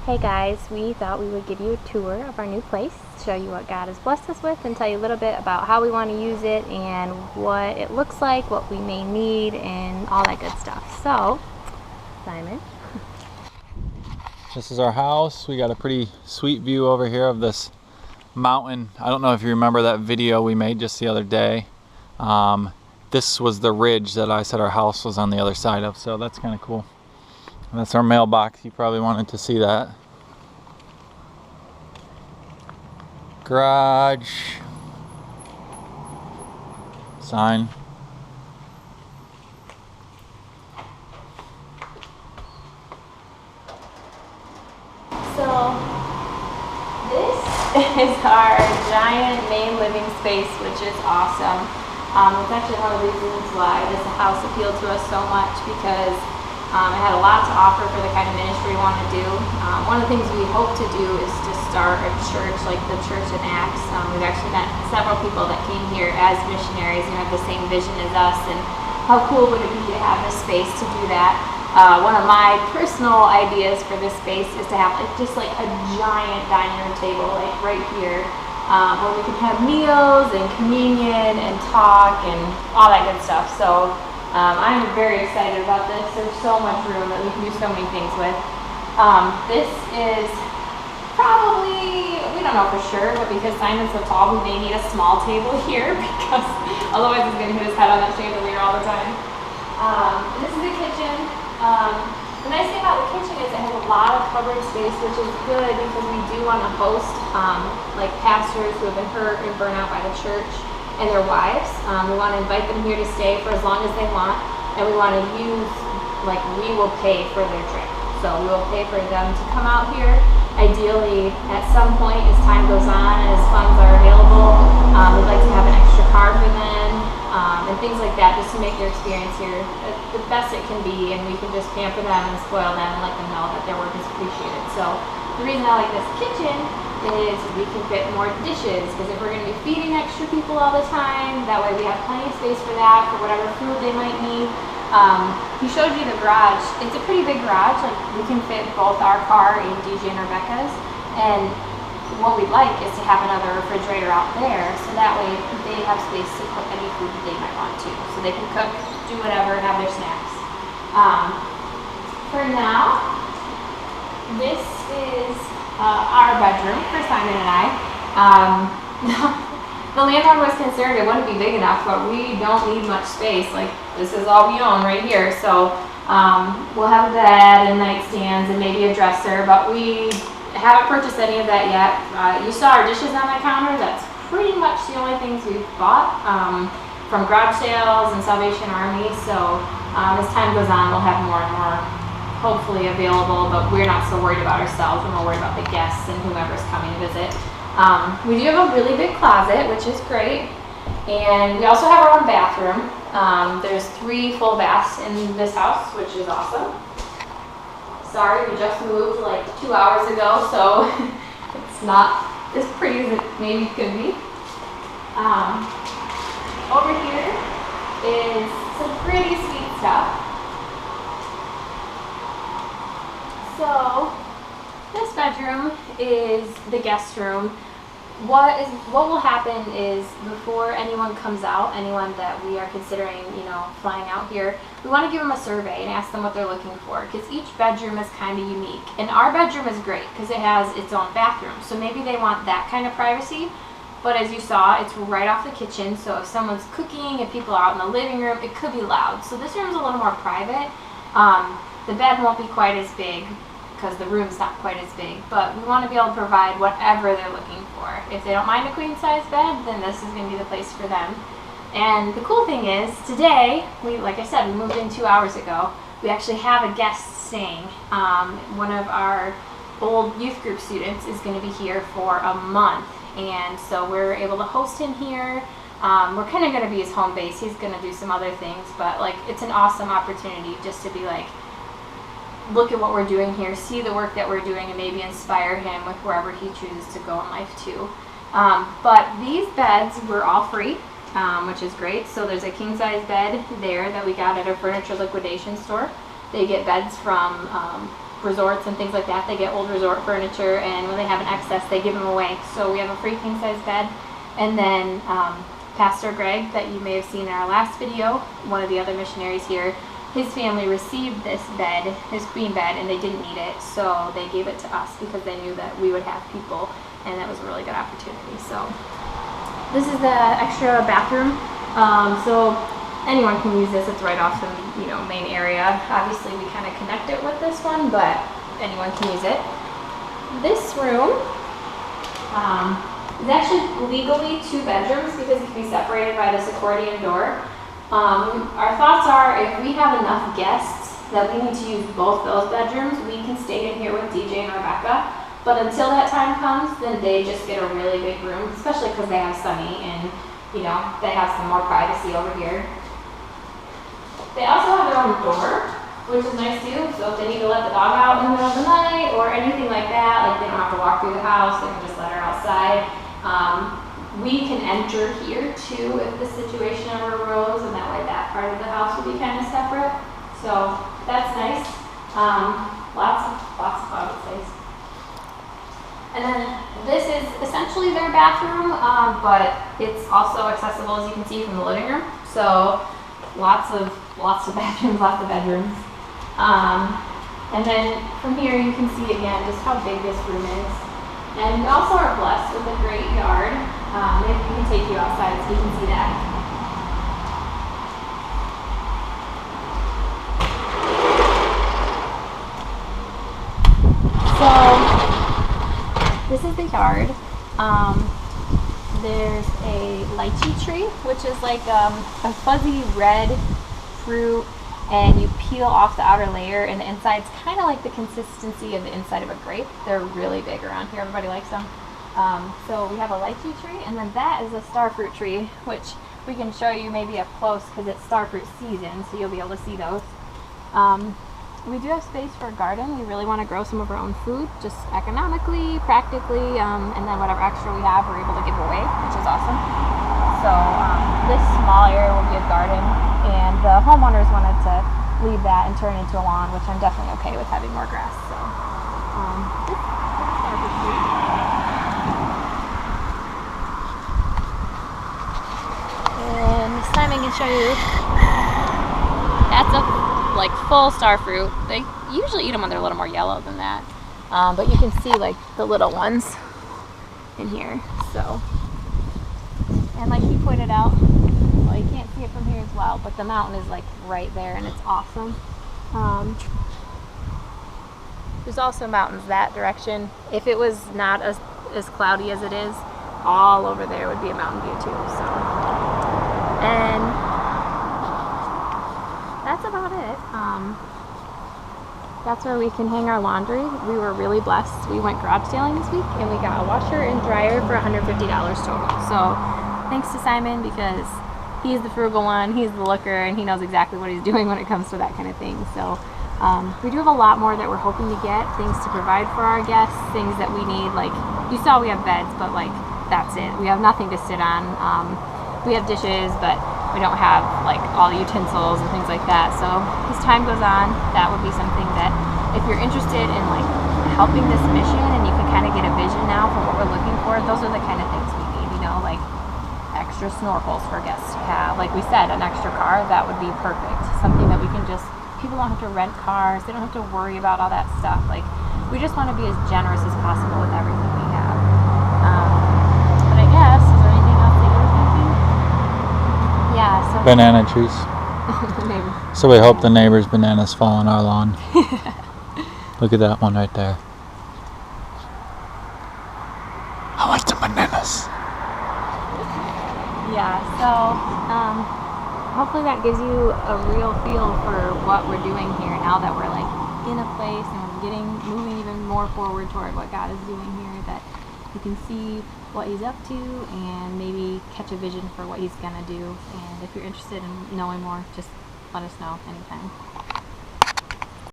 Hey guys, we thought we would give you a tour of our new place, show you what God has blessed us with, and tell you a little bit about how we want to use it and what it looks like, what we may need, and all that good stuff. So, Simon. This is our house. We got a pretty sweet view over here of this mountain. I don't know if you remember that video we made just the other day. This was the ridge that I said our house was on the other side of, so that's kind of cool. And that's our mailbox. You probably wanted to see that. Garage. Sign. So, this is our giant main living space, which is awesome. It's actually one of the reasons why this house appealed to us so much, because it had a lot to offer for the kind of ministry we want to do. One of the things we hope to do is to start a church like the church in Acts. We've actually met several people that came here as missionaries and have the same vision as us, and how cool would it be to have this space to do that. One of my personal ideas for this space is to have just a giant dining room table right here, where we can have meals and communion and talk and all that good stuff. So I'm very excited about this. There's so much room that we can do so many things with. This is probably, we don't know for sure, but because Simon's so tall, we may need a small table here, because otherwise he's going to hit his head on that chandelier all the time. This is the kitchen. The nice thing about the kitchen is it has a lot of covered space, which is good because we do want to host pastors who have been hurt and burnt out by the church and their wives. We want to invite them here to stay for as long as they want, and we want to use, we will pay for their trip. So we will pay for them to come out here. Ideally, at some point as time goes on, as funds are available, we'd like to have an extra car for them, and things like that, just to make their experience here the best it can be, and we can just pamper them and spoil them and let them know that their work is appreciated. So the reason I like this kitchen is we can fit more dishes, because if we're going to be feeding extra people all the time, that way we have plenty of space for that, for whatever food they might need. He showed you the garage. It's a pretty big garage. We can fit both our car and DJ and Rebecca's, and what we'd like is to have another refrigerator out there, so that way they have space to cook any food that they might want to. So they can cook, do whatever, and have their snacks. For now, this is our bedroom for Simon and I. The landlord was concerned it wouldn't be big enough, but we don't need much space. This is all we own right here. So we'll have a bed and nightstands and maybe a dresser, but we haven't purchased any of that yet. You saw our dishes on my counter. That's pretty much the only things we've bought from garage sales and Salvation Army. So as time goes on, we'll have more and more hopefully available, but we're not so worried about ourselves. We're more worried about the guests and whoever's coming to visit. We do have a really big closet, which is great, and we also have our own bathroom. There's 3 full baths in this house, which is awesome. Sorry, we just moved 2 hours ago, so it's not as pretty as it maybe could be. Over here is some pretty sweet stuff. So this bedroom is the guest room. What will happen is, before anyone comes out, anyone that we are considering, flying out here, we want to give them a survey and ask them what they're looking for, because each bedroom is kind of unique. And our bedroom is great because it has its own bathroom, so maybe they want that kind of privacy. But as you saw, it's right off the kitchen, so if someone's cooking, if people are out in the living room, it could be loud. So this room's a little more private. The bed won't be quite as big, because the room's not quite as big, but we want to be able to provide whatever they're looking for. If they don't mind a queen size bed, then this is going to be the place for them. And the cool thing is, today, like I said, we moved in 2 hours ago. We actually have a guest staying. One of our old youth group students is going to be here for a month, and so we're able to host him here. We're kind of going to be his home base. He's going to do some other things, but it's an awesome opportunity just to be look at what we're doing here, see the work that we're doing, and maybe inspire him with wherever he chooses to go in life too. But these beds were all free, which is great. So there's a king size bed there that we got at a furniture liquidation store. They get beds from resorts and things like that, they get old resort furniture, and when they have an excess, they give them away. So we have a free king size bed. And then Pastor Greg, that you may have seen in our last video, one of the other missionaries here, his family received this bed, his queen bed, and they didn't need it, so they gave it to us because they knew that we would have people, and that was a really good opportunity. So this is the extra bathroom. So anyone can use this. It's right off the main area. Obviously we kind of connect it with this one, but anyone can use it. This room is actually legally 2 bedrooms because it can be separated by this accordion door. Our thoughts are, if we have enough guests that we need to use both those bedrooms, we can stay in here with DJ and Rebecca. But until that time comes, then they just get a really big room, especially because they have Sunny and they have some more privacy over here. They also have their own door, which is nice too. So if they need to let the dog out in the middle of the night or anything like that, like they don't have to walk through the house, they can just let her outside. We can enter here too if the situation ever arose, and that way that part of the house will be kind of separate. So that's nice. Lots of closet space. And then this is essentially their bathroom, but it's also accessible, as you can see, from the living room. So lots of bathrooms, lots of bedrooms. And then from here you can see again just how big this room is. And we also are blessed with a great yard. Maybe we can take you outside so you can see that. So this is the yard. There's a lychee tree, which is like a fuzzy red fruit, and you peel off the outer layer, and the inside's kind of like the consistency of the inside of a grape. They're really big around here. Everybody likes them. So we have a lychee tree, and then that is a starfruit tree, which we can show you maybe up close because it's starfruit season, so you'll be able to see those. We do have space for a garden. We really want to grow some of our own food, just economically, practically, and then whatever extra we have, we're able to give away, which is awesome. So this small area will be a garden, and the homeowners wanted to leave that and turn it into a lawn, which I'm definitely okay with having more grass. So this is starfruit tree. And Simon can show you. That's a like full starfruit. They usually eat them when they're a little more yellow than that, but you can see like the little ones in here. So, and like he pointed out, well, you can't see it from here as well, but the mountain is like right there, and it's awesome. There's also mountains that direction. If it was not as cloudy as it is, all over there would be a mountain view too. So, and that's about it. That's where we can hang our laundry. We were really blessed. We went garage sailing this week, and we got a washer and dryer for $150 total. So thanks to Simon, because he's the frugal one, he's the looker, and he knows exactly what he's doing when it comes to that kind of thing. So we do have a lot more that we're hoping to get, things to provide for our guests, things that we need. Like you saw, we have beds, but like that's it. We have nothing to sit on. We have dishes, but we don't have like all the utensils and things like that. So as time goes on, that would be something that if you're interested in like helping this mission and you can kind of get a vision now for what we're looking for, those are the kind of things we need, like extra snorkels for guests to have. Like we said, an extra car, that would be perfect. Something that we can just, people don't have to rent cars, they don't have to worry about all that stuff. Like we just want to be as generous as possible with everything we have. But I guess, is there anything else that you were thinking? Yeah, so Banana trees. So we hope the neighbor's bananas fall on our lawn. Look at that one right there. I want some bananas. Yeah, so hopefully that gives you a real feel for what we're doing here now that we're like in a place and we're moving even more forward toward what God is doing here, that you can see what he's up to and maybe catch a vision for what he's gonna do. And if you're interested in knowing more, just let us know anytime.